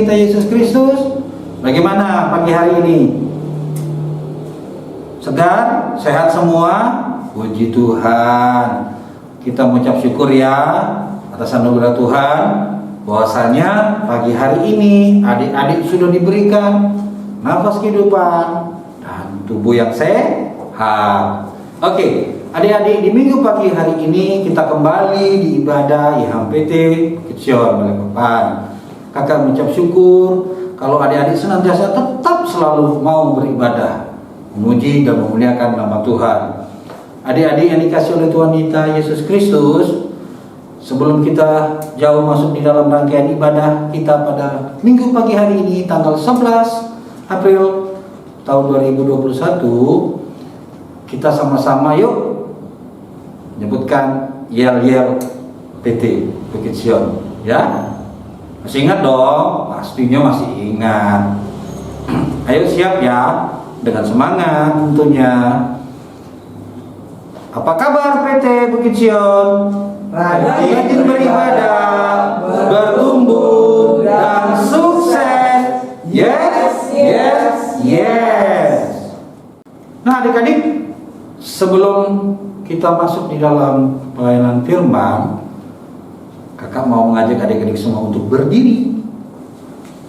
kita Yesus Kristus. Bagaimana pagi hari ini? Segar? Sehat semua? Puji Tuhan. Kita mengucap syukur ya atas anugerah Tuhan, bahwasanya pagi hari ini adik-adik sudah diberikan nafas kehidupan dan tubuh yang sehat. Oke, adik-adik, di minggu pagi hari ini kita kembali di ibadah IHMPT Bukit Sion Balikpapan. Kakak mengucap syukur kalau adik-adik senantiasa tetap selalu mau beribadah, memuji dan memuliakan nama Tuhan. Adik-adik yang dikasih oleh Tuhan kita Yesus Kristus, sebelum kita jauh masuk di dalam rangkaian ibadah kita pada minggu pagi hari ini tanggal 11 April tahun 2021, kita sama-sama yuk menyebutkan yel-yel PT Bukit Sion, ya. Masih ingat dong? Pastinya masih ingat. Ayo siap ya, dengan semangat tentunya. Apa kabar PT Bukit Sion? Rajin beribadah, bertumbuh dan sukses. Yes, yes, yes. Nah adik-adik, sebelum kita masuk di dalam pelayanan firman, kakak mau mengajak adik-adik semua untuk berdiri.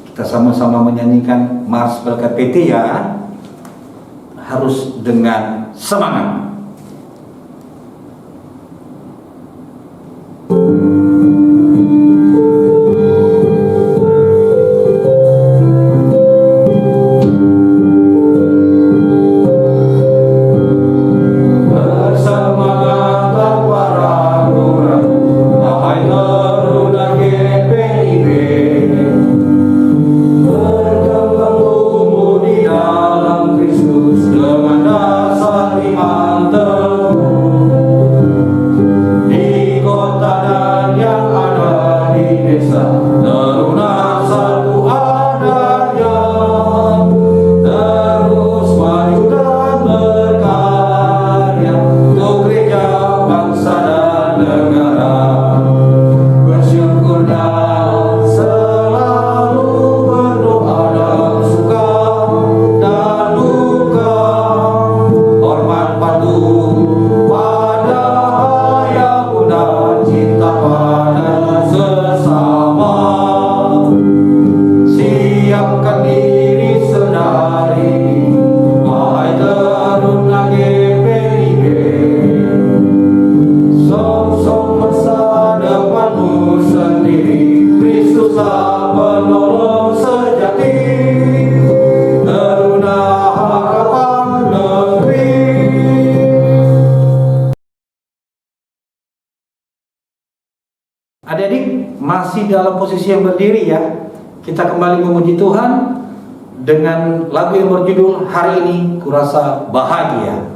Kita sama-sama menyanyikan Mars Berkat PT ya. Harus dengan semangat. Adik-adik masih dalam posisi yang berdiri ya. Kita kembali memuji Tuhan dengan lagu yang berjudul Hari Ini Kurasa Bahagia.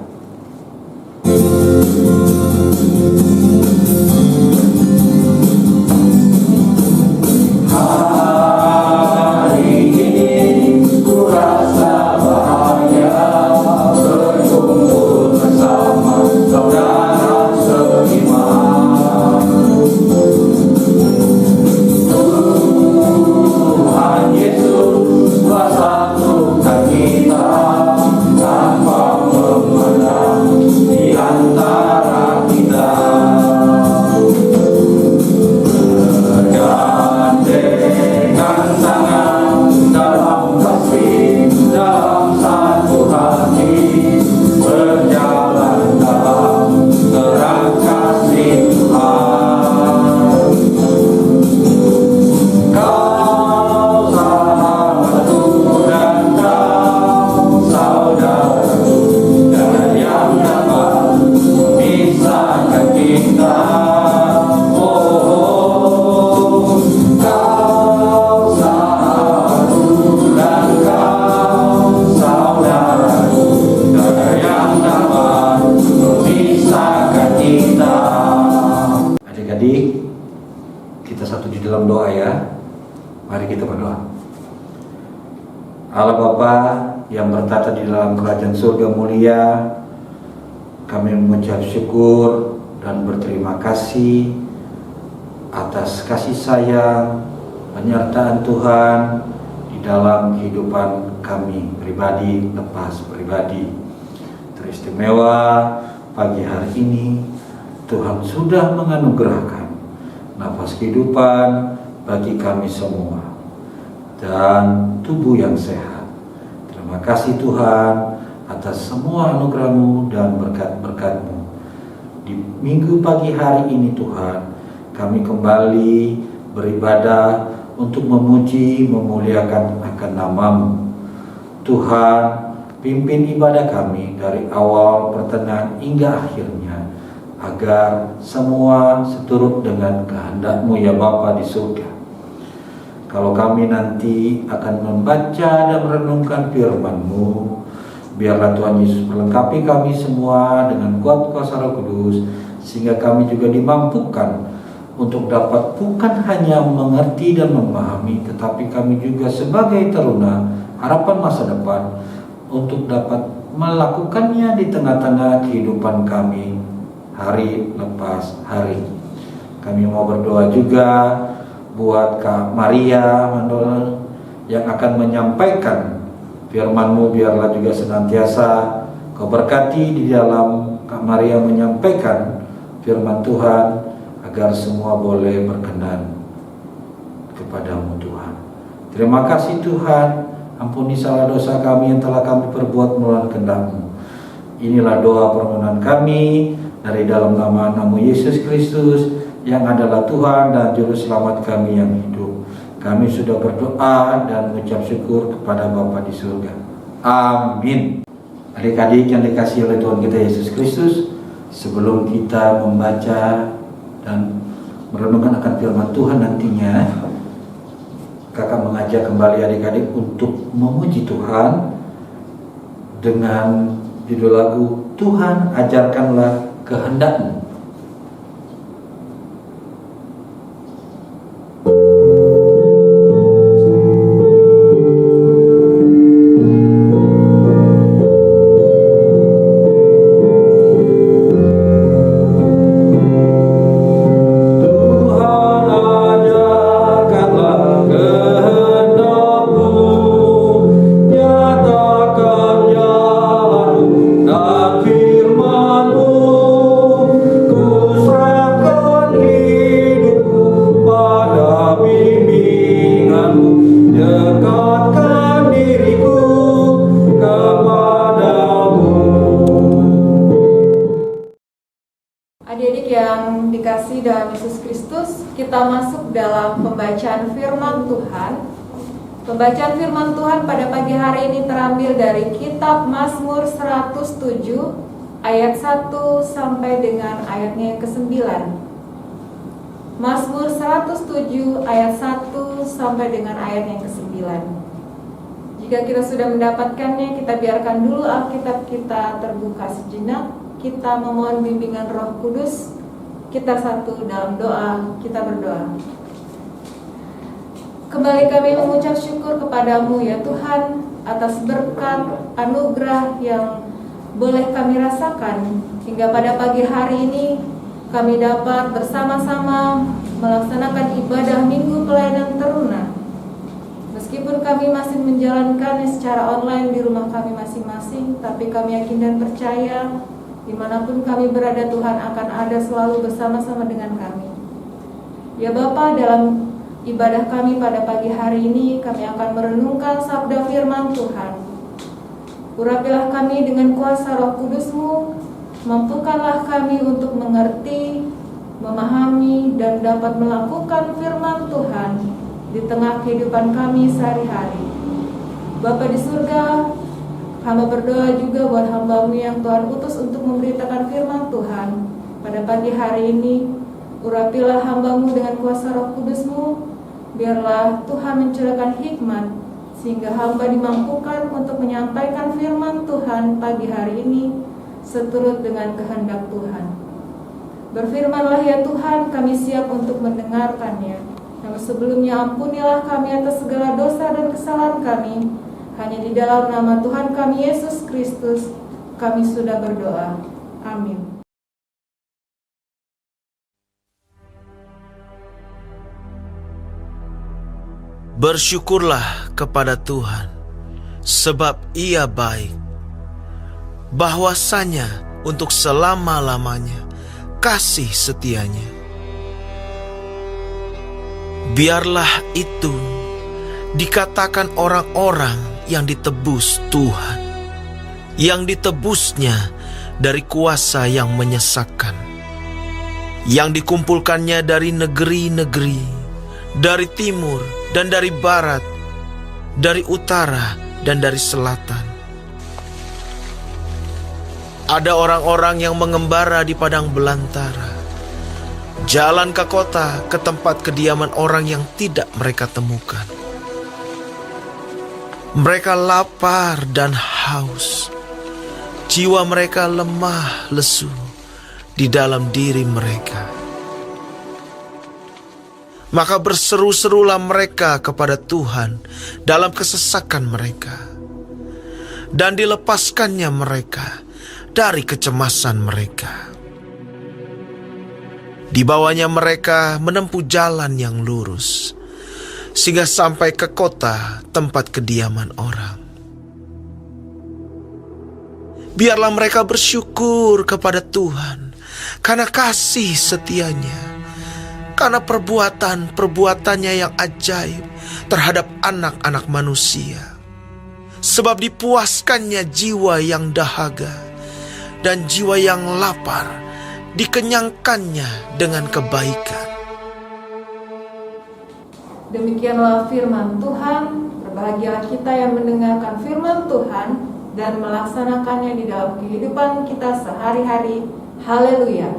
Allah Bapa yang bertata di dalam kerajaan surga mulia, kami mengucap syukur dan berterima kasih atas kasih sayang penyertaan Tuhan di dalam kehidupan kami pribadi lepas pribadi. Teristimewa pagi hari ini Tuhan sudah menganugerahkan nafas kehidupan bagi kami semua dan tubuh yang sehat. Terima kasih Tuhan atas semua anugerah-Mu dan berkat-berkat-Mu. Di minggu pagi hari ini Tuhan, kami kembali beribadah untuk memuji, memuliakan akan nama-Mu. Tuhan, pimpin ibadah kami dari awal, pertengahan hingga akhirnya, agar semua seturut dengan kehendak-Mu ya Bapa di surga. Kalau kami nanti akan membaca dan merenungkan firman-Mu, biarlah Tuhan Yesus melengkapi kami semua dengan kuat kuasa Roh Kudus, sehingga kami juga dimampukan untuk dapat bukan hanya mengerti dan memahami, tetapi kami juga sebagai teruna harapan masa depan untuk dapat melakukannya di tengah-tengah kehidupan kami hari lepas hari. Kami mau berdoa juga buat Kak Maria Mandol yang akan menyampaikan firman-Mu, biarlah juga senantiasa Kau berkati di dalam Kak Maria menyampaikan firman Tuhan, agar semua boleh berkenan kepadamu Tuhan. Terima kasih Tuhan, ampuni salah dosa kami yang telah kami perbuat melawan kehendak-Mu. Inilah doa permohonan kami dari dalam nama-Mu Yesus Kristus yang adalah Tuhan dan Juru Selamat kami yang hidup. Kami sudah berdoa dan mengucap syukur kepada Bapa di surga. Amin. Adik-adik yang dikasihi oleh Tuhan kita Yesus Kristus, sebelum kita membaca dan merenungkan akan firman Tuhan nantinya, kakak mengajak kembali adik-adik untuk memuji Tuhan dengan judul lagu Tuhan Ajarkanlah Kehendak-Mu. Adik-adik yang dikasihi dalam Yesus Kristus, kita masuk dalam pembacaan firman Tuhan. Pembacaan firman Tuhan pada pagi hari ini terambil dari kitab Mazmur 107 ayat 1 sampai dengan ayatnya yang ke-9. Mazmur 107 ayat 1 sampai dengan ayat yang ke-9. Jika kita sudah mendapatkannya, kita biarkan dulu Alkitab kita terbuka sejenak. Kita memohon bimbingan Roh Kudus. Kita satu dalam doa, kita berdoa. Kembali kami mengucap syukur kepadamu ya Tuhan, atas berkat anugerah yang boleh kami rasakan hingga pada pagi hari ini kami dapat bersama-sama melaksanakan ibadah Minggu Pelayanan Teruna. Meskipun kami masih menjalankannya secara online di rumah kami masing-masing, tapi kami yakin dan percaya dimanapun kami berada, Tuhan akan ada selalu bersama-sama dengan kami. Ya Bapa, dalam ibadah kami pada pagi hari ini, kami akan merenungkan sabda firman Tuhan. Urapilah kami dengan kuasa Roh Kudus-Mu, mampukanlah kami untuk mengerti, memahami, dan dapat melakukan firman Tuhan di tengah kehidupan kami sehari-hari. Bapa di surga, hamba berdoa juga buat hamba-Mu yang Tuhan utus untuk memberitakan firman Tuhan. Pada pagi hari ini, urapilah hamba-Mu dengan kuasa Roh Kudus-Mu. Biarlah Tuhan mencurahkan hikmat, sehingga hamba dimampukan untuk menyampaikan firman Tuhan pagi hari ini seturut dengan kehendak Tuhan. Berfirmanlah ya Tuhan, kami siap untuk mendengarkannya. Namun sebelumnya ampunilah kami atas segala dosa dan kesalahan kami. Hanya di dalam nama Tuhan kami Yesus Kristus kami sudah berdoa. Amin. Bersyukurlah kepada Tuhan, sebab Ia baik. Bahwasanya untuk selama-lamanya kasih setianya. Biarlah itu dikatakan orang-orang yang ditebus Tuhan, yang ditebusnya dari kuasa yang menyesatkan, yang dikumpulkannya dari negeri-negeri, dari timur dan dari barat, dari utara dan dari selatan. Ada orang-orang yang mengembara di padang belantara, jalan ke kota, ke tempat kediaman orang yang tidak mereka temukan. Mereka lapar dan haus, jiwa mereka lemah lesu di dalam diri mereka. Maka berseru-serulah mereka kepada Tuhan dalam kesesakan mereka, dan dilepaskannya mereka dari kecemasan mereka. Dibawanya mereka menempuh jalan yang lurus, sehingga sampai ke kota tempat kediaman orang. Biarlah mereka bersyukur kepada Tuhan karena kasih setianya, karena perbuatan-perbuatannya yang ajaib terhadap anak-anak manusia. Sebab dipuaskannya jiwa yang dahaga, dan jiwa yang lapar dikenyangkannya dengan kebaikan. Demikianlah firman Tuhan. Berbahagialah kita yang mendengarkan firman Tuhan dan melaksanakannya di dalam kehidupan kita sehari-hari. Haleluya.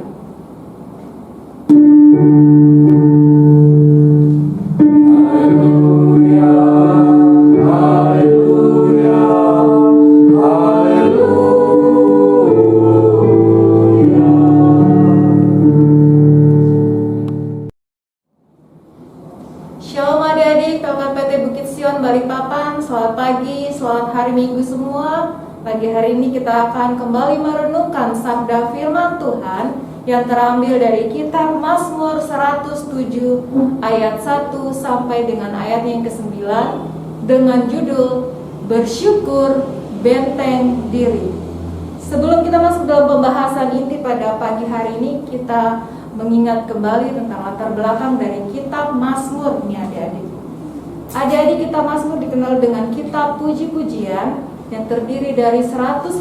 Shalom adik-adik, PT Bukit Sion Balikpapan. Selamat pagi, selamat hari Minggu semua. Pagi hari ini kita akan kembali merenungkan sabda firman Tuhan yang terambil dari kitab Mazmur 107 ayat 1 sampai dengan ayat yang ke-9 dengan judul Bersyukur Benteng Diri. Sebelum kita masuk dalam pembahasan inti pada pagi hari ini, kita mengingat kembali tentang latar belakang dari kitab Mazmur ini adik-adik. Adik-adik, kitab Mazmur dikenal dengan kitab puji-pujian yang terdiri dari 150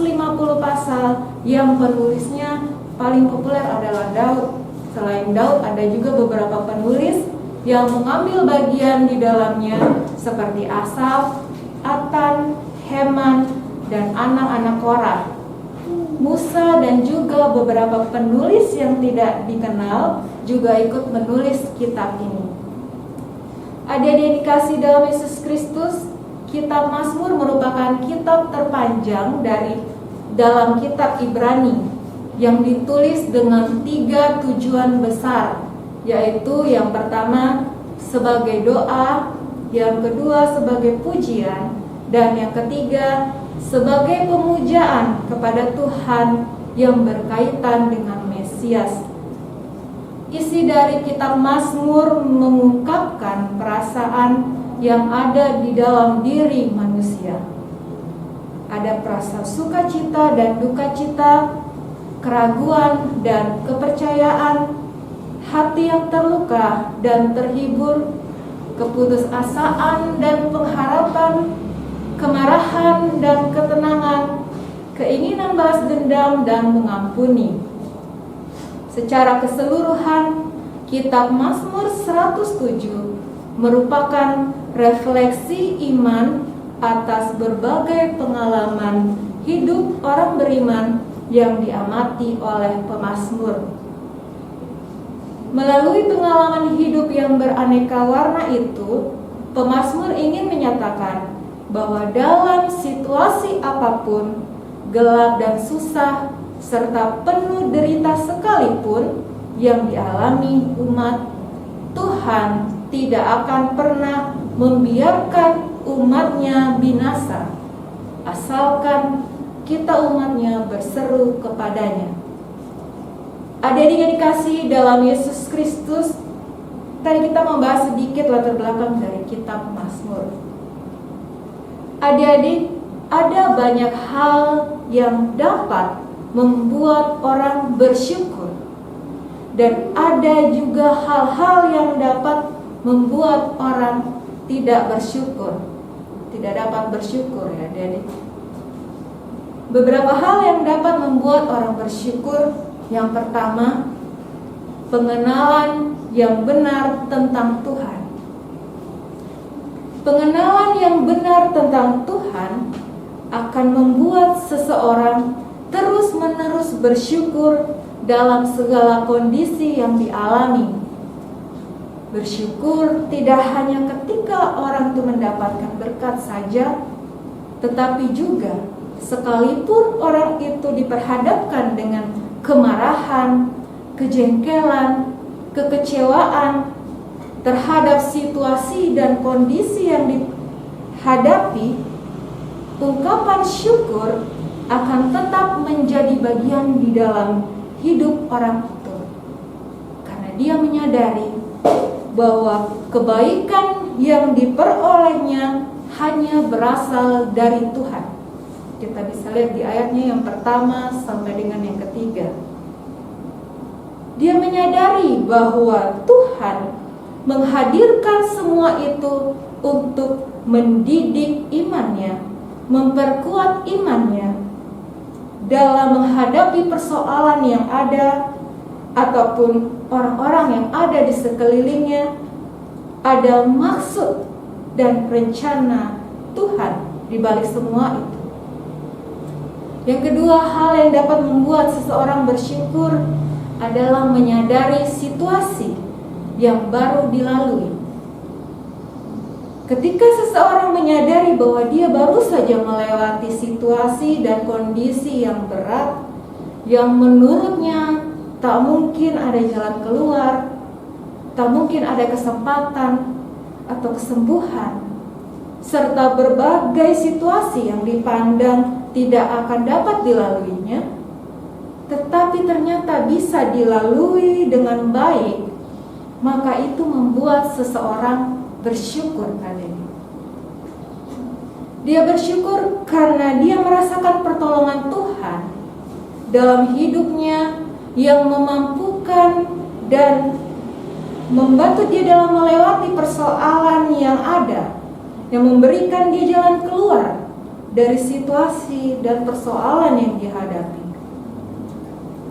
pasal yang penulisnya paling populer adalah Daud. Selain Daud, ada juga beberapa penulis yang mengambil bagian di dalamnya seperti Asaf, Atan, Heman, dan anak-anak Korah, Musa, dan juga beberapa penulis yang tidak dikenal juga ikut menulis kitab ini. Adik-adik yang dikasih dalam Yesus Kristus, kitab Mazmur merupakan kitab terpanjang dari dalam kitab Ibrani yang ditulis dengan 3 tujuan besar, yaitu yang pertama sebagai doa, yang kedua sebagai pujian, dan yang ketiga sebagai pemujaan kepada Tuhan yang berkaitan dengan Mesias. Isi dari kitab Mazmur mengungkapkan perasaan yang ada di dalam diri manusia. Ada perasaan sukacita dan duka cita, keraguan dan kepercayaan, hati yang terluka dan terhibur, keputusasaan dan pengharapan, kemarahan dan ketenangan, keinginan balas dendam dan mengampuni. Secara keseluruhan, kitab Mazmur 107 merupakan refleksi iman atas berbagai pengalaman hidup orang beriman yang diamati oleh pemazmur. Melalui pengalaman hidup yang beraneka warna itu, pemazmur ingin menyatakan bahwa dalam situasi apapun, gelap dan susah, serta penuh derita sekalipun yang dialami umat, Tuhan tidak akan pernah membiarkan umatnya binasa, asalkan kita umatnya berseru kepadanya. Adik-adik yang dikasihi dalam Yesus Kristus, Tadi kita membahas sedikit latar belakang dari kitab Mazmur. Adik-adik, ada banyak hal yang dapat membuat orang bersyukur, dan ada juga hal-hal yang dapat membuat orang tidak bersyukur, tidak dapat bersyukur ya adik-adik. Beberapa hal yang dapat membuat orang bersyukur. Yang pertama, pengenalan yang benar tentang Tuhan. Pengenalan yang benar tentang Tuhan akan membuat seseorang terus-menerus bersyukur dalam segala kondisi yang dialami. Bersyukur tidak hanya ketika orang itu mendapatkan berkat saja, tetapi juga sekalipun orang itu diperhadapkan dengan kemarahan, kejengkelan, kekecewaan terhadap situasi dan kondisi yang dihadapi, ungkapan syukur akan tetap menjadi bagian di dalam hidup orang itu, karena dia menyadari bahwa kebaikan yang diperolehnya hanya berasal dari Tuhan. Kita bisa lihat di ayatnya yang pertama sampai dengan yang ketiga. Dia menyadari bahwa Tuhan menghadirkan semua itu untuk mendidik imannya, memperkuat imannya dalam menghadapi persoalan yang ada ataupun orang-orang yang ada di sekelilingnya. Ada maksud dan rencana Tuhan di balik semua itu. Yang kedua, hal yang dapat membuat seseorang bersyukur adalah menyadari situasi yang baru dilalui. Ketika seseorang menyadari bahwa dia baru saja melewati situasi dan kondisi yang berat, yang menurutnya tak mungkin ada jalan keluar, tak mungkin ada kesempatan atau kesembuhan, serta berbagai situasi yang dipandang tidak akan dapat dilaluinya, tetapi ternyata bisa dilalui dengan baik, maka itu membuat seseorang bersyukur padanya. Dia bersyukur karena dia merasakan pertolongan Tuhan dalam hidupnya yang memampukan dan membantu dia dalam melewati persoalan yang ada, yang memberikan dia jalan keluar dari situasi dan persoalan yang dihadapi.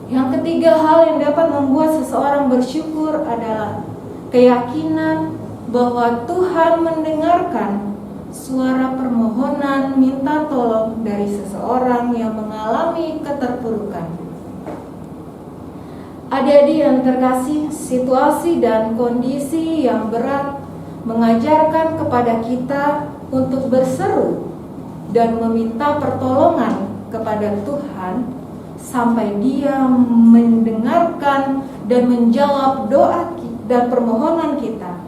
Yang ketiga, hal yang dapat membuat seseorang bersyukur adalah keyakinan bahwa Tuhan mendengarkan suara permohonan minta tolong dari seseorang yang mengalami keterpurukan. Adik-adik yang terkasih, situasi dan kondisi yang berat mengajarkan kepada kita untuk berseru dan meminta pertolongan kepada Tuhan sampai Dia mendengarkan dan menjawab doa dan permohonan kita.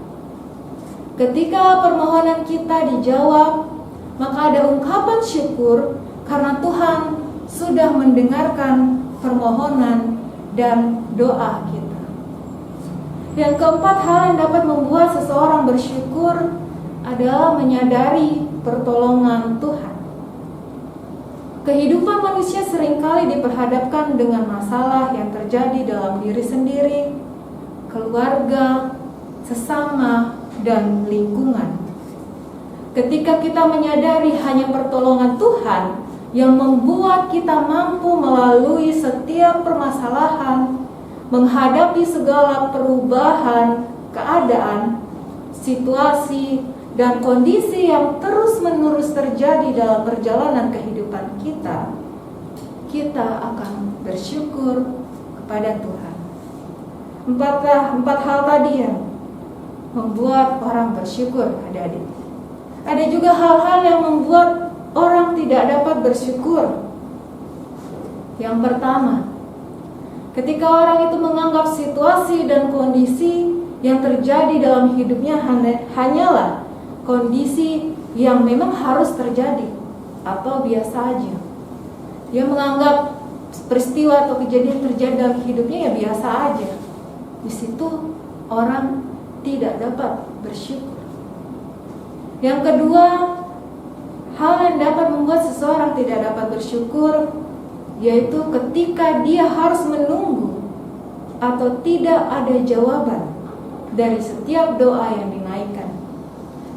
Ketika permohonan kita dijawab, maka ada ungkapan syukur karena Tuhan sudah mendengarkan permohonan dan doa kita. Yang keempat, hal yang dapat membuat seseorang bersyukur adalah menyadari pertolongan Tuhan. Kehidupan manusia seringkali diperhadapkan dengan masalah yang terjadi dalam diri sendiri, keluarga, sesama, dan lingkungan. Ketika kita menyadari hanya pertolongan Tuhan yang membuat kita mampu melalui setiap permasalahan, menghadapi segala perubahan keadaan, situasi, dan kondisi yang terus-menerus terjadi dalam perjalanan kehidupan kita, kita akan bersyukur kepada Tuhan. Empat hal tadi yang membuat orang bersyukur, adik-adik. Ada juga hal-hal yang membuat orang tidak dapat bersyukur. Yang pertama, ketika orang itu menganggap situasi dan kondisi yang terjadi dalam hidupnya hanyalah kondisi yang memang harus terjadi atau biasa aja. Dia menganggap peristiwa atau kejadian terjadi dalam hidupnya ya biasa aja. Di situ orang tidak dapat bersyukur. Yang kedua, hal yang dapat membuat seseorang tidak dapat bersyukur yaitu ketika dia harus menunggu atau tidak ada jawaban dari setiap doa yang dinaikkan.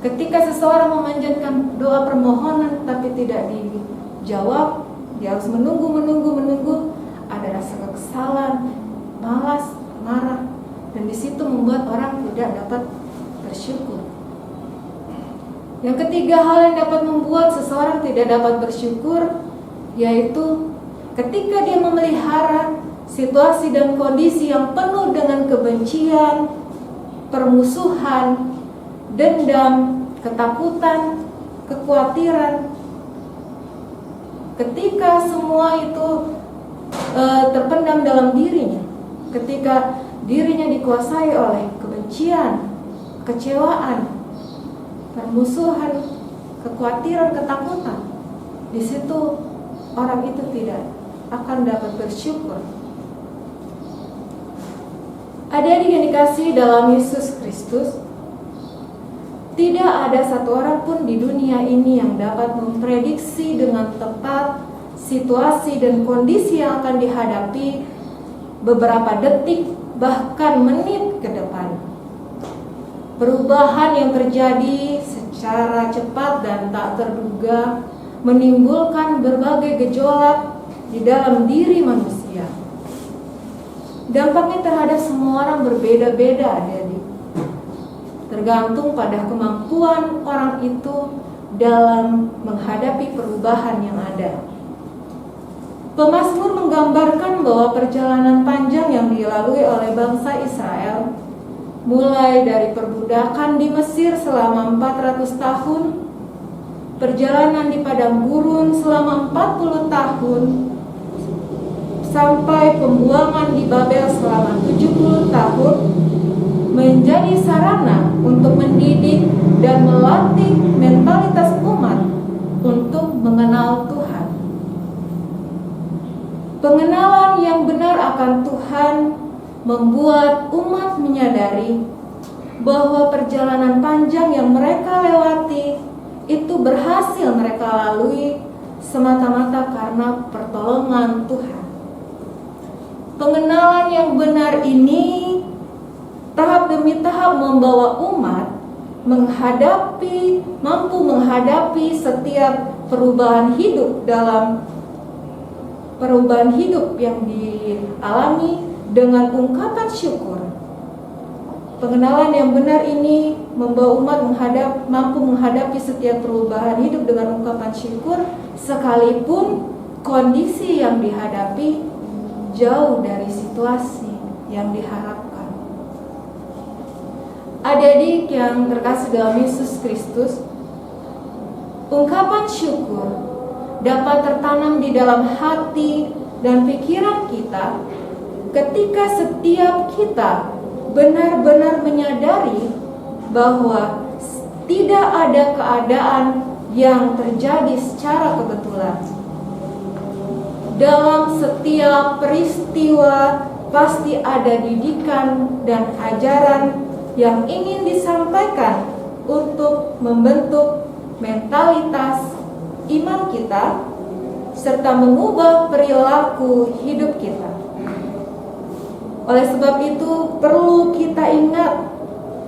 Ketika seseorang memanjatkan doa permohonan tapi tidak dijawab, dia harus menunggu, ada rasa kekesalan, malas, marah, dan di situ membuat orang tidak dapat bersyukur. Yang ketiga, hal yang dapat membuat seseorang tidak dapat bersyukur yaitu ketika dia memelihara situasi dan kondisi yang penuh dengan kebencian, permusuhan, dendam, ketakutan, kekhawatiran. Ketika semua itu terpendam dalam dirinya, ketika dirinya dikuasai oleh kebencian, kecewaan, permusuhan, kekhawatiran, ketakutan, di situ orang itu tidak akan dapat bersyukur. Adik-adik yang dikasihi dalam Yesus Kristus, tidak ada satu orang pun di dunia ini yang dapat memprediksi dengan tepat situasi dan kondisi yang akan dihadapi beberapa detik bahkan menit ke depan. Perubahan yang terjadi secara cepat dan tak terduga menimbulkan berbagai gejolak di dalam diri manusia. Dampaknya terhadap semua orang berbeda-beda, adik-adik. Tergantung pada kemampuan orang itu dalam menghadapi perubahan yang ada. Pemazmur menggambarkan bahwa perjalanan panjang yang dilalui oleh bangsa Israel, mulai dari perbudakan di Mesir selama 400 tahun, perjalanan di padang gurun selama 40 tahun, sampai pembuangan di Babel selama 70 tahun, menjadi sarana untuk mendidik dan melatih mentalitas umat untuk mengenal Tuhan. Pengenalan yang benar akan Tuhan membuat umat menyadari bahwa perjalanan panjang yang mereka lewati itu berhasil mereka lalui semata-mata karena pertolongan Tuhan. Pengenalan yang benar ini tahap demi tahap membawa umat mampu menghadapi setiap perubahan hidup yang dialami dengan ungkapan syukur. Pengenalan yang benar ini membawa umat mampu menghadapi setiap perubahan hidup dengan ungkapan syukur, sekalipun kondisi yang dihadapi jauh dari situasi yang diharapkan. Adik-adik yang terkasih dalam Yesus Kristus, ungkapan syukur dapat tertanam di dalam hati dan pikiran kita ketika setiap kita benar-benar menyadari bahwa tidak ada keadaan yang terjadi secara kebetulan. Dalam setiap peristiwa pasti ada didikan dan ajaran yang ingin disampaikan untuk membentuk mentalitas iman kita serta mengubah perilaku hidup kita. Oleh sebab itu perlu kita ingat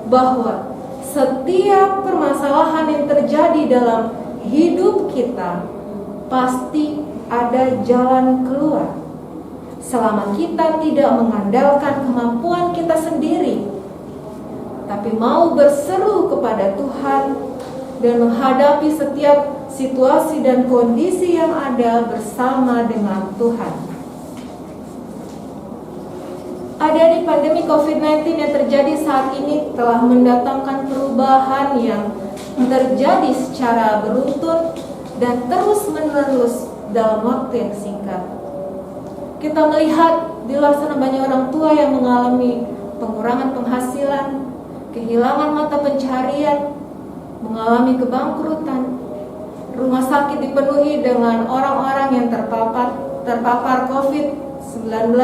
bahwa setiap permasalahan yang terjadi dalam hidup kita pasti ada jalan keluar, selama kita tidak mengandalkan kemampuan kita sendiri, tapi mau berseru kepada Tuhan dan menghadapi setiap situasi dan kondisi yang ada bersama dengan Tuhan. Adik-adik, pandemi COVID-19 yang terjadi saat ini telah mendatangkan perubahan yang terjadi secara beruntun dan terus-menerus dalam waktu yang singkat. Kita melihat di luar sana banyak orang tua yang mengalami pengurangan penghasilan, kehilangan mata pencaharian, mengalami kebangkrutan. Rumah sakit dipenuhi dengan orang-orang yang terpapar COVID-19.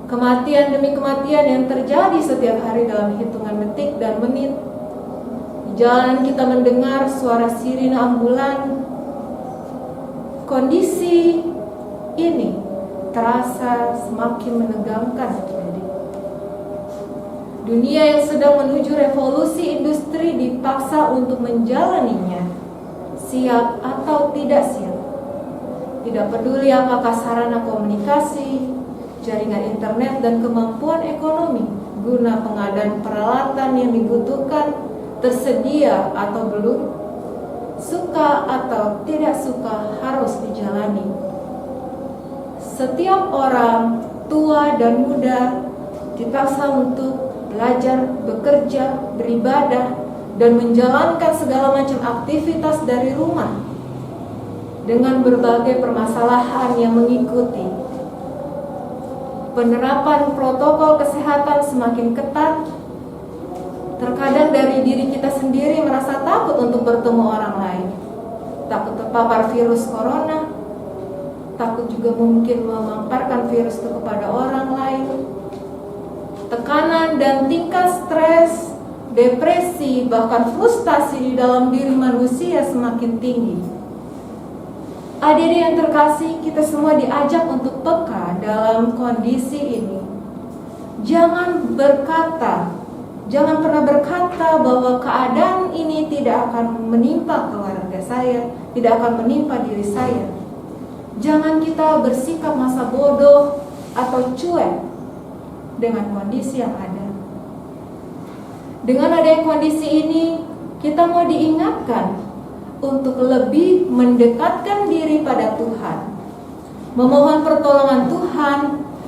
kematian demi kematian yang terjadi setiap hari dalam hitungan detik dan menit. Di jalanan kita mendengar suara sirine ambulan. Kondisi ini terasa semakin menegangkan. Dunia yang sedang menuju revolusi industri dipaksa untuk menjalaninya, siap atau tidak siap. Tidak peduli apakah sarana komunikasi, jaringan internet, dan kemampuan ekonomi guna pengadaan peralatan yang dibutuhkan tersedia atau belum, suka atau tidak suka harus dijalani. Setiap orang, tua dan muda, dipaksa untuk belajar, bekerja, beribadah, dan menjalankan segala macam aktivitas dari rumah dengan berbagai permasalahan yang mengikuti. Penerapan protokol kesehatan semakin ketat. Terkadang dari diri kita sendiri merasa takut untuk bertemu orang lain, takut terpapar virus corona, takut juga mungkin memamparkan virus itu kepada orang lain. Tekanan dan tingkat stres, depresi, bahkan frustasi di dalam diri manusia semakin tinggi. Adik-adik yang terkasih, kita semua diajak untuk peka dalam kondisi ini. Jangan pernah berkata bahwa keadaan ini tidak akan menimpa keluarga saya, tidak akan menimpa diri saya. Jangan kita bersikap masa bodoh atau cuek dengan kondisi yang ada. Dengan adanya kondisi ini, kita mau diingatkan untuk lebih mendekatkan diri pada Tuhan, memohon pertolongan Tuhan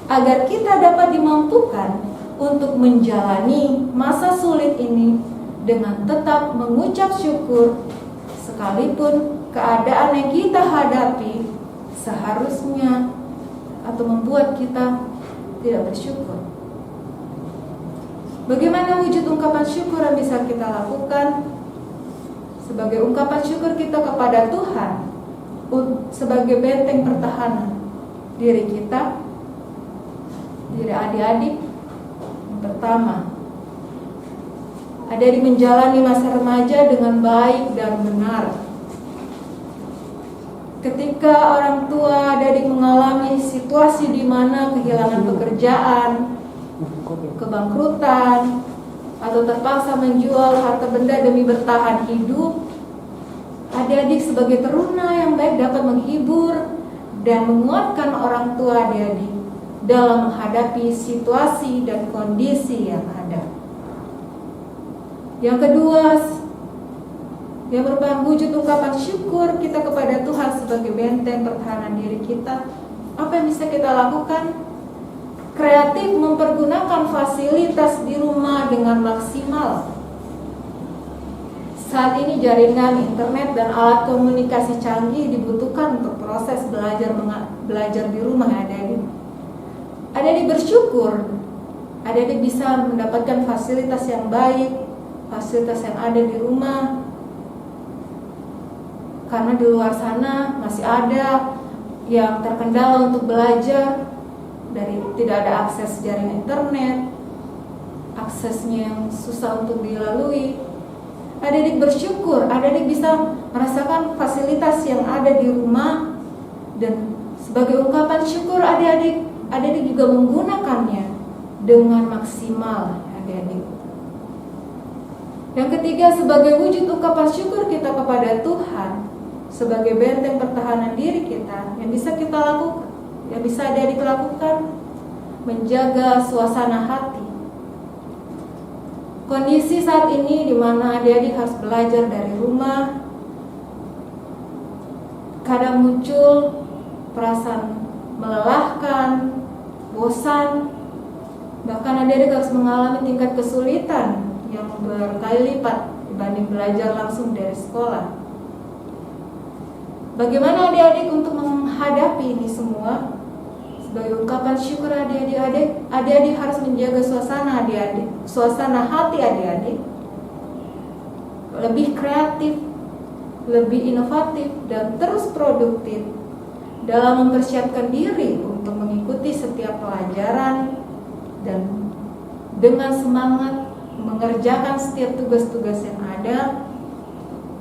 agar kita dapat dimampukan untuk menjalani masa sulit ini dengan tetap mengucap syukur, sekalipun keadaan yang kita hadapi seharusnya atau membuat kita tidak bersyukur. Bagaimana wujud ungkapan syukur yang bisa kita lakukan? Sebagai ungkapan syukur kita kepada Tuhan, sebagai benteng pertahanan diri kita, diri adik-adik. Pertama, adik-adik menjalani masa remaja dengan baik dan benar. Ketika orang tua adik-adik mengalami situasi di mana kehilangan pekerjaan, kebangkrutan, atau terpaksa menjual harta benda demi bertahan hidup, adik-adik sebagai teruna yang baik dapat menghibur dan menguatkan orang tua adik-adik dalam menghadapi situasi dan kondisi yang ada. Yang kedua, yang merupakan wujud ungkapan syukur kita kepada Tuhan sebagai benteng pertahanan diri kita, apa yang bisa kita lakukan? Kreatif mempergunakan fasilitas di rumah dengan maksimal. Saat ini jaringan internet dan alat komunikasi canggih dibutuhkan untuk proses belajar di rumah adik-adik. Adik-adik bersyukur, adik-adik bisa mendapatkan fasilitas yang baik, fasilitas yang ada di rumah. Karena di luar sana masih ada yang terkendala untuk belajar, dari tidak ada akses jaringan internet, aksesnya yang susah untuk dilalui. Adik-adik bersyukur, adik-adik bisa merasakan fasilitas yang ada di rumah, dan sebagai ungkapan syukur adik-adik juga menggunakannya dengan maksimal, adik-adik. Yang ketiga, sebagai wujud ungkapan syukur kita kepada Tuhan, sebagai benteng pertahanan diri kita, yang bisa kita lakukan, yang bisa adik-adik lakukan, menjaga suasana hati. Kondisi saat ini di mana adik-adik harus belajar dari rumah, kadang muncul perasaan melelahkan, bosan, bahkan adik-adik harus mengalami tingkat kesulitan yang berkali lipat dibanding belajar langsung dari sekolah. Bagaimana adik-adik untuk menghadapi ini semua? Sebagai ungkapan syukur adik-adik harus menjaga suasana hati adik-adik, lebih kreatif, lebih inovatif, dan terus produktif dalam mempersiapkan diri untuk mengikuti setiap pelajaran dan dengan semangat mengerjakan setiap tugas-tugas yang ada.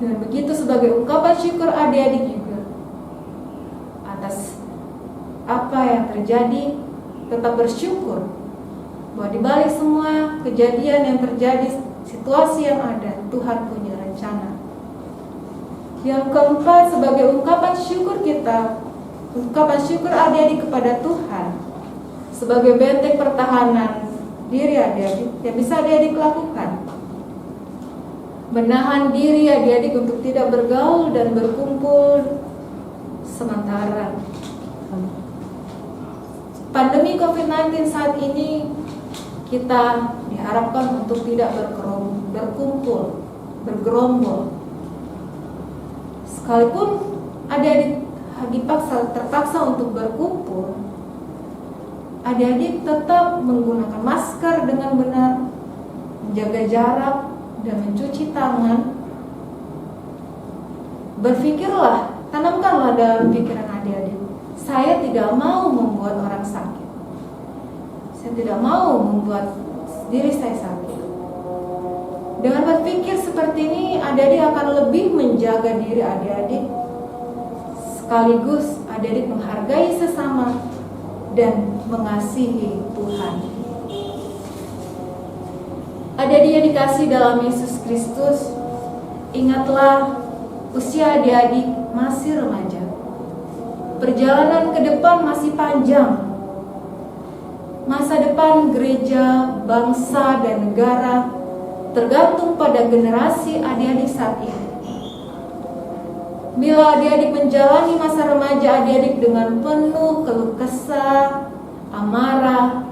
Dan begitu sebagai ungkapan syukur adik-adik juga atas apa yang terjadi, tetap bersyukur bahwa di balik semua kejadian yang terjadi, situasi yang ada, Tuhan punya rencana. Yang keempat, sebagai ungkapan syukur kita, ungkapan syukur adik-adik kepada Tuhan sebagai benteng pertahanan diri adik-adik yang bisa adik-adik lakukan. Menahan diri adik-adik untuk tidak bergaul dan berkumpul sementara. Pandemi COVID-19 saat ini kita diharapkan untuk tidak berkumpul, bergerombol. Sekalipun adik-adik terpaksa untuk berkumpul, adik-adik tetap menggunakan masker dengan benar, menjaga jarak, dan mencuci tangan. Berpikirlah, tanamkanlah dalam pikiran adik-adik, saya tidak mau membuat orang sakit. Saya tidak mau membuat diri saya sakit. Dengan berpikir seperti ini, adik-adik akan lebih menjaga diri adik-adik, sekaligus adik-adik menghargai sesama dan mengasihi Tuhan. Adik-adik yang dikasih dalam Yesus Kristus, ingatlah usia adik-adik masih remaja. Perjalanan ke depan masih panjang. Masa depan gereja, bangsa, dan negara tergantung pada generasi adik-adik saat ini. Bila adik-adik menjalani masa remaja adik-adik dengan penuh keluh kesah, amarah,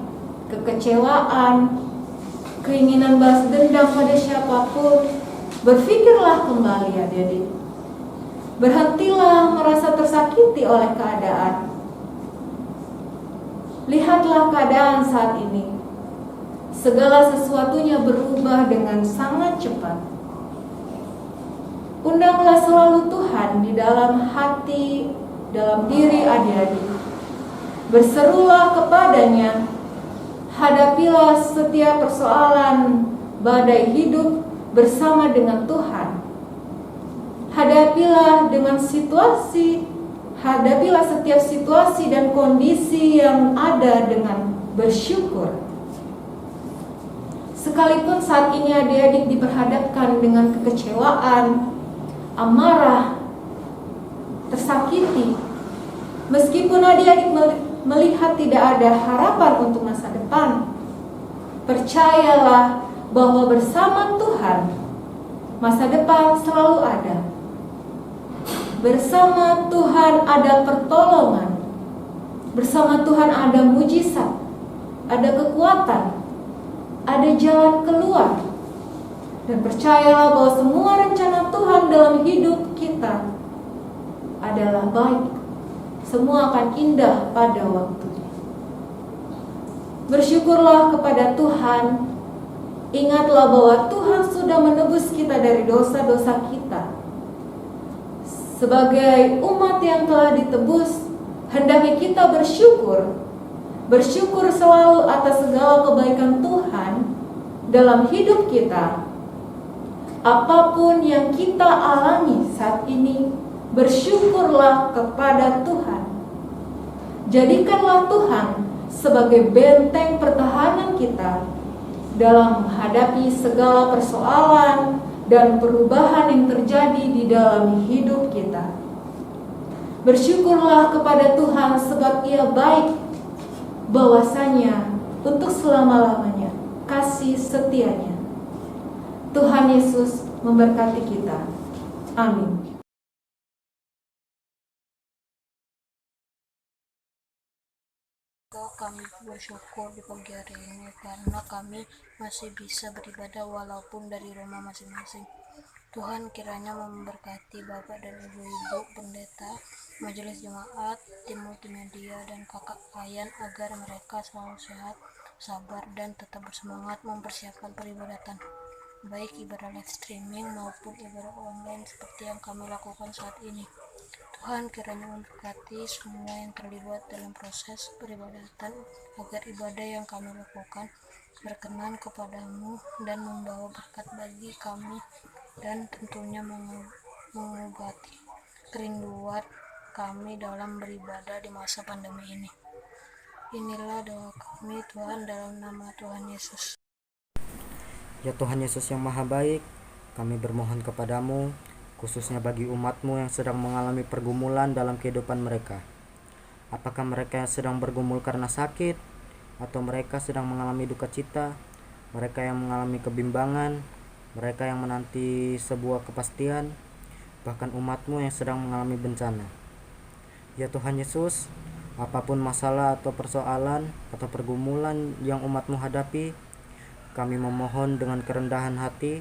kekecewaan, keinginan balas dendam pada siapapun, berpikirlah kembali adik-adik. Berhentilah merasa tersakiti oleh keadaan. Lihatlah keadaan saat ini. Segala sesuatunya berubah dengan sangat cepat. Undanglah selalu Tuhan di dalam hati, dalam diri adik-adik. Berserulah kepadanya. Hadapilah setiap persoalan badai hidup bersama dengan Tuhan. Hadapilah setiap situasi dan kondisi yang ada dengan bersyukur. Sekalipun saat ini adik-adik diperhadapkan dengan kekecewaan, amarah, tersakiti, meskipun adik-adik melihat tidak ada harapan untuk masa depan, percayalah bahwa bersama Tuhan masa depan selalu ada. Bersama Tuhan ada pertolongan. Bersama Tuhan ada mujizat, ada kekuatan, ada jalan keluar. Dan percayalah bahwa semua rencana Tuhan dalam hidup kita adalah baik. Semua akan indah pada waktunya. Bersyukurlah kepada Tuhan. Ingatlah bahwa Tuhan sudah menebus kita dari dosa-dosa kita. Sebagai umat yang telah ditebus, hendaknya kita bersyukur. Bersyukur selalu atas segala kebaikan Tuhan dalam hidup kita. Apapun yang kita alami saat ini, bersyukurlah kepada Tuhan. Jadikanlah Tuhan sebagai benteng pertahanan kita dalam menghadapi segala persoalan dan perubahan yang terjadi di dalam hidup kita. Bersyukurlah kepada Tuhan sebab Ia baik, bahwasanya untuk selama-lamanya kasih setianya. Tuhan Yesus memberkati kita. Amin. Kami bersyukur di pagi hari ini karena kami masih bisa beribadah walaupun dari rumah masing-masing. Tuhan kiranya memberkati Bapak dan Ibu-ibu pendeta, majelis jemaat, tim multimedia, dan kakak Ayan agar mereka selalu sehat, sabar, dan tetap bersemangat mempersiapkan peribadatan. baik ibadah live streaming maupun ibadah online seperti yang kami lakukan saat ini. Tuhan kiranya memberkati semua yang terlibat dalam proses peribadatan, agar ibadah yang kami lakukan berkenan kepadamu dan membawa berkat bagi kami, dan tentunya mengobati kerinduan kami dalam beribadah di masa pandemi ini. Inilah doa kami Tuhan, dalam nama Tuhan Yesus. Ya Tuhan Yesus yang Maha Baik, kami bermohon kepadamu, khususnya bagi umat-Mu yang sedang mengalami pergumulan dalam kehidupan mereka. Apakah mereka sedang bergumul karena sakit, atau mereka sedang mengalami duka cita, mereka yang mengalami kebimbangan, mereka yang menanti sebuah kepastian, bahkan umat-Mu yang sedang mengalami bencana. Ya Tuhan Yesus, apapun masalah atau persoalan atau pergumulan yang umat-Mu hadapi, kami memohon dengan kerendahan hati,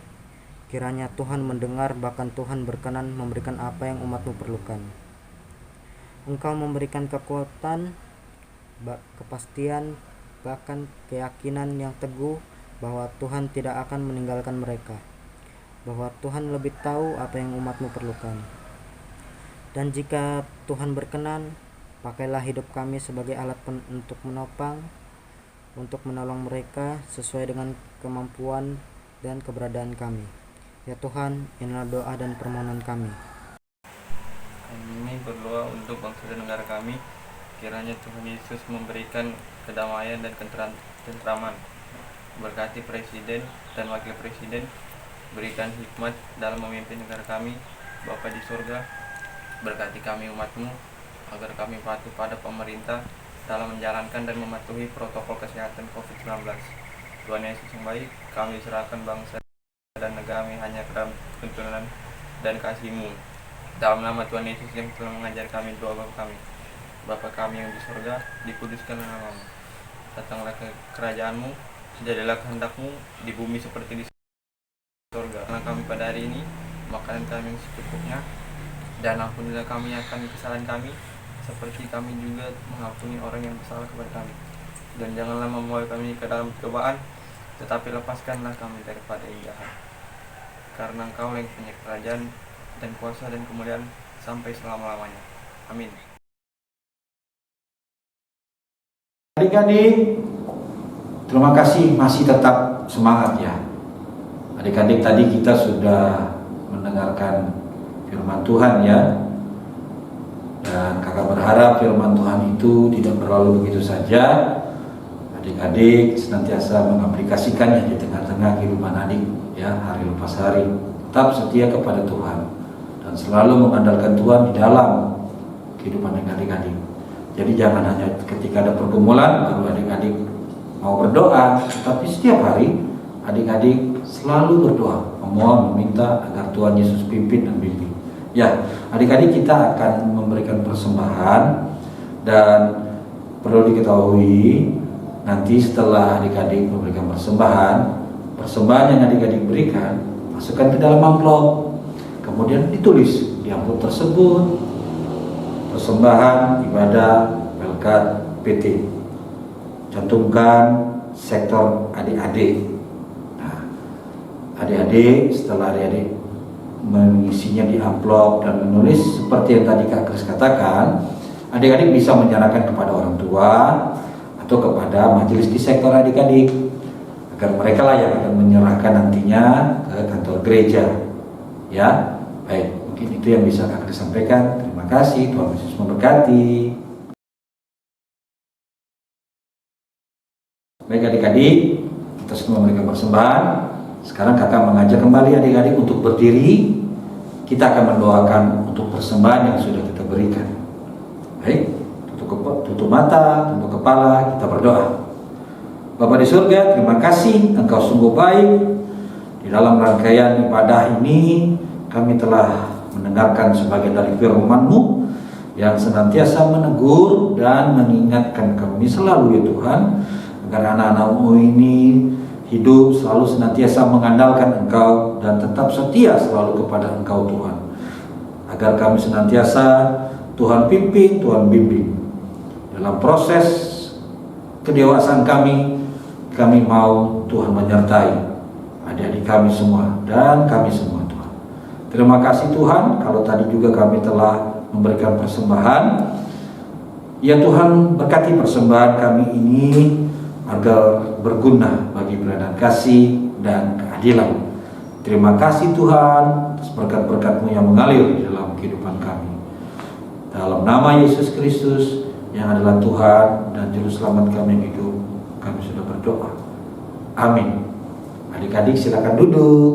kiranya Tuhan mendengar, bahkan Tuhan berkenan memberikan apa yang umat-Mu perlukan. Engkau memberikan kekuatan, kepastian, bahkan keyakinan yang teguh bahwa Tuhan tidak akan meninggalkan mereka, bahwa Tuhan lebih tahu apa yang umat-Mu perlukan. Dan jika Tuhan berkenan, pakailah hidup kami sebagai alat untuk menopang, untuk menolong mereka sesuai dengan kemampuan dan keberadaan kami. Ya Tuhan, inilah doa dan permohonan kami. Kami berdoa untuk bangsa dan negara kami, kiranya Tuhan Yesus memberikan kedamaian dan ketentraman. Berkati Presiden dan Wakil Presiden, berikan hikmat dalam memimpin negara kami. Bapa di surga, berkati kami umat-Mu, agar kami patuh pada pemerintah dalam menjalankan dan mematuhi protokol kesehatan COVID-19. Tuhan Yesus yang baik, kami serahkan bangsa dan negara kami hanya ke dalam tuntunan dan kasih-Mu. Dalam nama Tuhan Yesus yang telah mengajar kami doa Bapa kami. Bapa kami yang di surga, dikuduskanlah nama-Mu. Datanglah ke kerajaan-Mu, jadilah kehendak-Mu di bumi seperti di surga. Karena kami pada hari ini, makanan kami yang secukupnya, dan ampunilah kami akan kesalahan kami, seperti kami juga mengampuni orang yang bersalah kepada kami. Dan janganlah membawa kami ke dalam cobaan, tetapi lepaskanlah kami daripada yang jahat. Karena Engkau yang punya kerajaan dan kuasa dan kemuliaan sampai selama-lamanya. Amin. Adik-adik, terima kasih masih tetap semangat ya. Adik-adik, tadi kita sudah mendengarkan firman Tuhan ya. Dan kakak berharap firman Tuhan itu tidak berlalu begitu saja. Adik-adik senantiasa mengaplikasikannya di tengah-tengah kehidupan adik ya, hari lepas hari. Tetap setia kepada Tuhan dan selalu mengandalkan Tuhan di dalam kehidupan adik-adik. Jadi jangan hanya ketika ada pergumulan baru adik-adik mau berdoa, tapi setiap hari adik-adik selalu berdoa, memohon, meminta agar Tuhan Yesus pimpin dan bimbing. Ya, adik-adik, kita akan memberikan persembahan, dan perlu diketahui nanti setelah adik-adik memberikan persembahan yang adik-adik berikan masukkan ke dalam amplop, kemudian ditulis di amplop tersebut persembahan ibadah Pelkat PT, cantumkan sektor adik-adik. Nah, adik-adik setelah adik-adik mengisinya di amplop dan menulis seperti yang tadi Kak Kris katakan, adik-adik bisa menyerahkan kepada orang tua atau kepada majelis di sektor adik-adik, agar mereka lah yang akan menyerahkan nantinya ke kantor gereja. Ya, baik, mungkin itu yang bisa Kak Kris sampaikan. Terima kasih, Tuhan Yesus memberkati. Baik adik-adik, kita semua memberikan persembahan. Sekarang kakak mengajak kembali adik-adik untuk berdiri. Kita akan mendoakan untuk persembahan yang sudah kita berikan. Baik, tutup mata, tutup kepala, kita berdoa. Bapa di surga, terima kasih Engkau sungguh baik. Di dalam rangkaian ibadah ini kami telah mendengarkan sebagian dari firman-Mu yang senantiasa menegur dan mengingatkan kami selalu ya Tuhan, agar anak-anak-Mu ini hidup selalu senantiasa mengandalkan Engkau dan tetap setia selalu kepada Engkau Tuhan. Agar kami senantiasa Tuhan pimpin, Tuhan bimbing. Dalam proses kedewasaan kami mau Tuhan menyertai adik-adik kami semua dan kami semua Tuhan. Terima kasih Tuhan, kalau tadi juga kami telah memberikan persembahan. Ya Tuhan, berkati persembahan kami ini agar berguna bagi pelayanan kasih dan keadilan. Terima kasih Tuhan atas berkat-berkat-Mu yang mengalir di dalam kehidupan kami. Dalam nama Yesus Kristus yang adalah Tuhan dan Juru Selamat kami yang hidup, kami sudah berdoa. Amin. Adik-adik silakan duduk.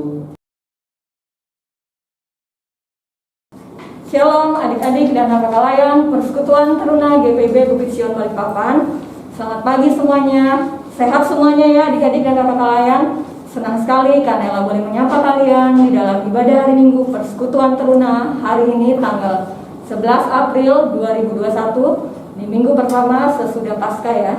Shalom adik-adik dan kakak layan Persekutuan Teruna GPIB Bukit Sion Balikpapan. Selamat pagi semuanya. Sehat semuanya ya adik-adik dan kakak layan. Senang sekali Kanela boleh menyapa kalian di dalam ibadah hari Minggu Persekutuan Teruna hari ini tanggal 11 April 2021 di minggu pertama sesudah Paskah ya.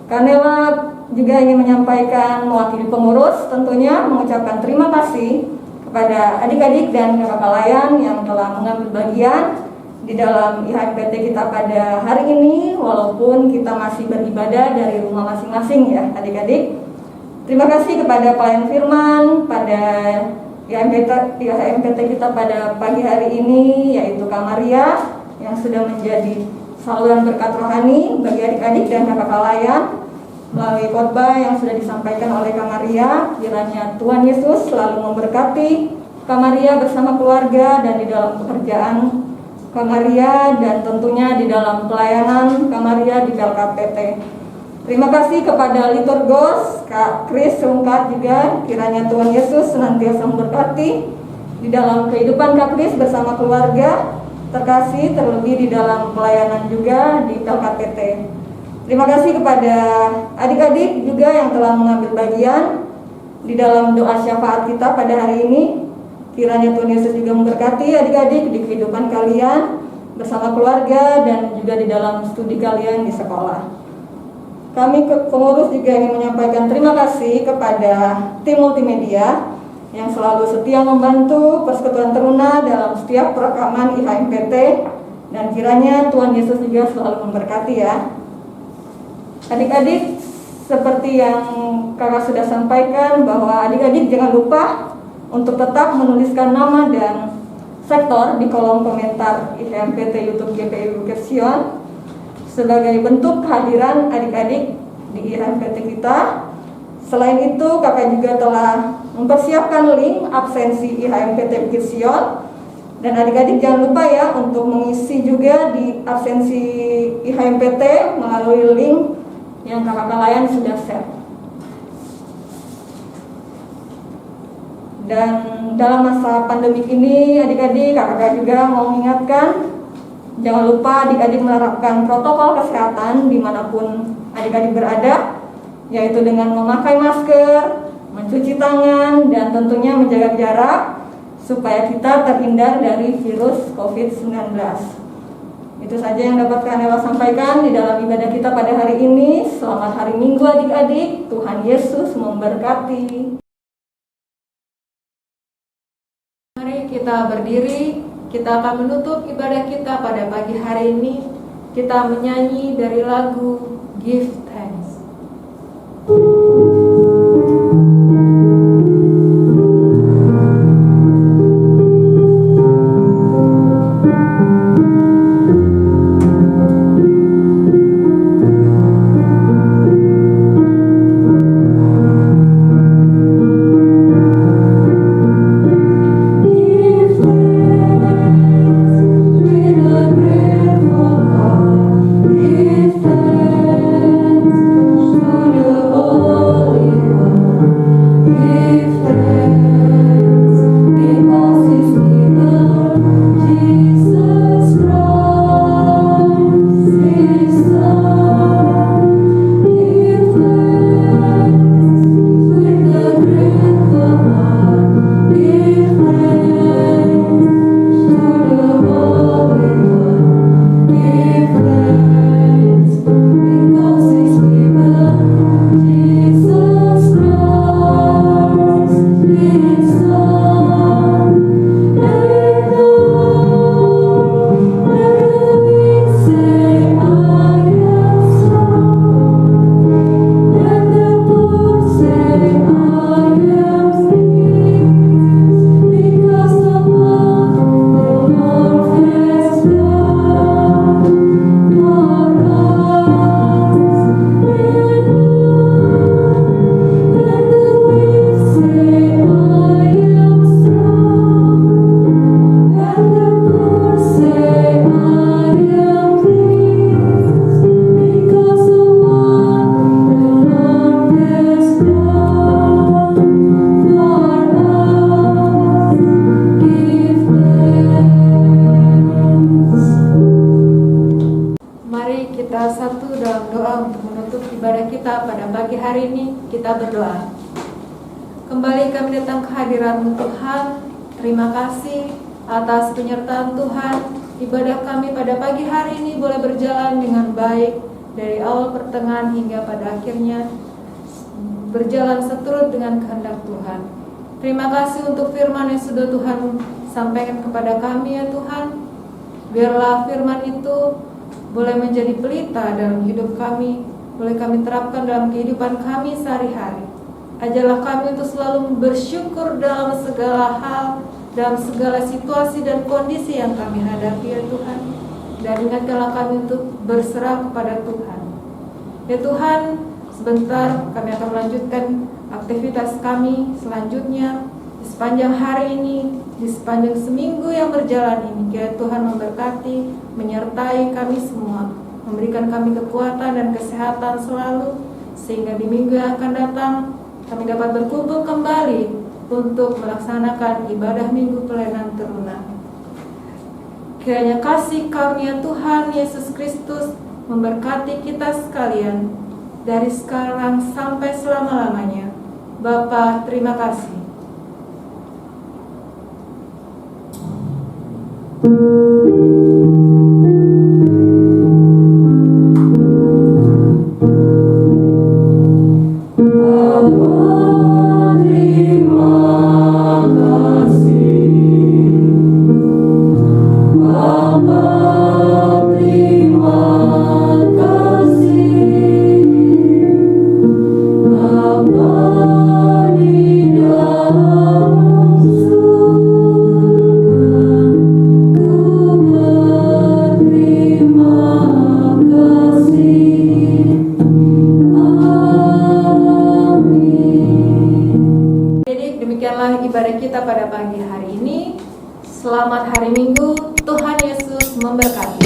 Kanela juga ingin menyampaikan mewakili pengurus tentunya mengucapkan terima kasih kepada adik-adik dan kakak layan yang telah mengambil bagian di dalam IHMPT kita pada hari ini walaupun kita masih beribadah dari rumah masing-masing ya adik-adik. Terima kasih kepada pelayan firman pada IHMPT kita pada pagi hari ini yaitu Kak Maria yang sudah menjadi saluran berkat rohani bagi adik-adik dan kakak layan melalui khotbah yang sudah disampaikan oleh Kak Maria. Kiranya Tuhan Yesus selalu memberkati Kak Maria bersama keluarga dan di dalam pekerjaan Kak Maria dan tentunya di dalam pelayanan Kak Maria di PLKPT. Terima kasih kepada Liturgos, Kak Kris Rungkat juga. Kiranya Tuhan Yesus senantiasa memberkati di dalam kehidupan Kak Kris bersama keluarga terkasih, terlebih di dalam pelayanan juga di PLKPT. Terima kasih kepada adik-adik juga yang telah mengambil bagian di dalam doa syafaat kita pada hari ini. Kiranya Tuhan Yesus juga memberkati adik-adik di kehidupan kalian bersama keluarga dan juga di dalam studi kalian di sekolah. Kami pengurus juga ingin menyampaikan terima kasih kepada tim multimedia yang selalu setia membantu Persekutuan Teruna dalam setiap perekaman IHMPT dan kiranya Tuhan Yesus juga selalu memberkati ya. Adik-adik, seperti yang kakak sudah sampaikan bahwa adik-adik jangan lupa untuk tetap menuliskan nama dan sektor di kolom komentar IHMPT YouTube GPI Bukit Sion sebagai bentuk kehadiran adik-adik di IHMPT kita. Selain itu, kakak juga telah mempersiapkan link absensi IHMPT Bukit Sion. Dan adik-adik jangan lupa ya untuk mengisi juga di absensi IHMPT melalui link yang kakak layan sudah share. Dan dalam masa pandemik ini adik-adik kakak juga mau mengingatkan jangan lupa adik-adik menerapkan protokol kesehatan dimanapun adik-adik berada, yaitu dengan memakai masker, mencuci tangan, dan tentunya menjaga jarak supaya kita terhindar dari virus COVID-19. Itu saja yang dapat Kanela sampaikan di dalam ibadah kita pada hari ini. Selamat hari Minggu adik-adik, Tuhan Yesus memberkati. Mari kita berdiri. Kita akan menutup ibadah kita pada pagi hari ini. Kita menyanyi dari lagu Give Thanks. Because His name, Jesus Christ. ibadah kita pada pagi hari ini. Kita berdoa. Kembali kami datang ke hadirat Tuhan. Terima kasih atas penyertaan Tuhan. Ibadah kami pada pagi hari ini boleh berjalan dengan baik dari awal pertengahan hingga pada akhirnya berjalan seturut dengan kehendak Tuhan. Terima kasih untuk firman yang sudah Tuhan sampaikan kepada kami ya Tuhan. Biarlah firman itu boleh menjadi pelita dalam hidup kami, boleh kami terapkan dalam kehidupan kami sehari-hari. Ajarlah kami untuk selalu bersyukur dalam segala hal, dalam segala situasi dan kondisi yang kami hadapi ya Tuhan. Dan ingatkanlah kami untuk berserah kepada Tuhan. Ya Tuhan, sebentar kami akan melanjutkan aktivitas kami selanjutnya. Di sepanjang hari ini, di sepanjang seminggu yang berjalan ini, kiranya Tuhan memberkati, menyertai kami semua, memberikan kami kekuatan dan kesehatan selalu, sehingga di minggu yang akan datang kami dapat berkumpul kembali untuk melaksanakan ibadah Minggu Pelayanan Teruna. Kiranya kasih karunia Tuhan Yesus Kristus memberkati kita sekalian dari sekarang sampai selama-lamanya. Bapa, terima kasih. Ibadah kita pada pagi hari ini. Selamat hari Minggu. Tuhan Yesus memberkati.